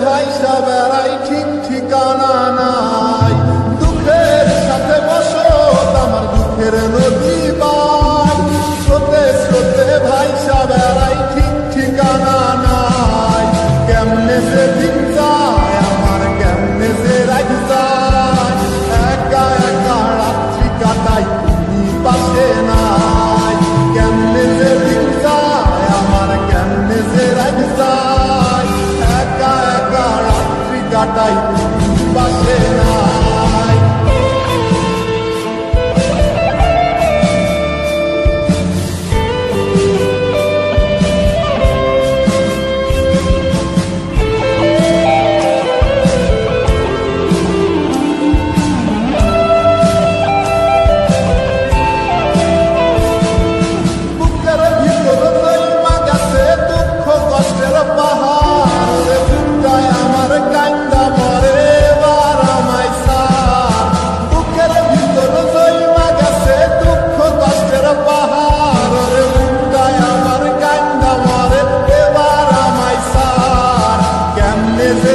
ভাইসা বেড়াই ঠিক ঠিকানা নাই। দুঃখের সাথে বসো আমার দুঃখের নদী বাই, স্রোতে স্রোতে ভাইসা বেড়াই ঠিক ঠিকানা নাই। কেমনে যে দিন যায় আমার, কেমনে যে রাত যায়, একা একা রাত্রি কাটাই তুমি পাশে নাই। কেমনে যে দিন যায় আমার, কেমনে যে রাত যায়, একা একা রাত্রি কাটাই তুমি পাশে নাই। বুকের ভিতর নইমা গেছে দুঃখ কষ্টের পাহাড়, রে বুকটায় আমার কান্দা মরে এবার আমায় ছাড়। বুকের ভিতর নইমা গেছে দুঃখ কষ্টের পাহাড়, রে বুকটায় আমার কান্দা মরে এবার আমায় ছাড়। কেমনে যে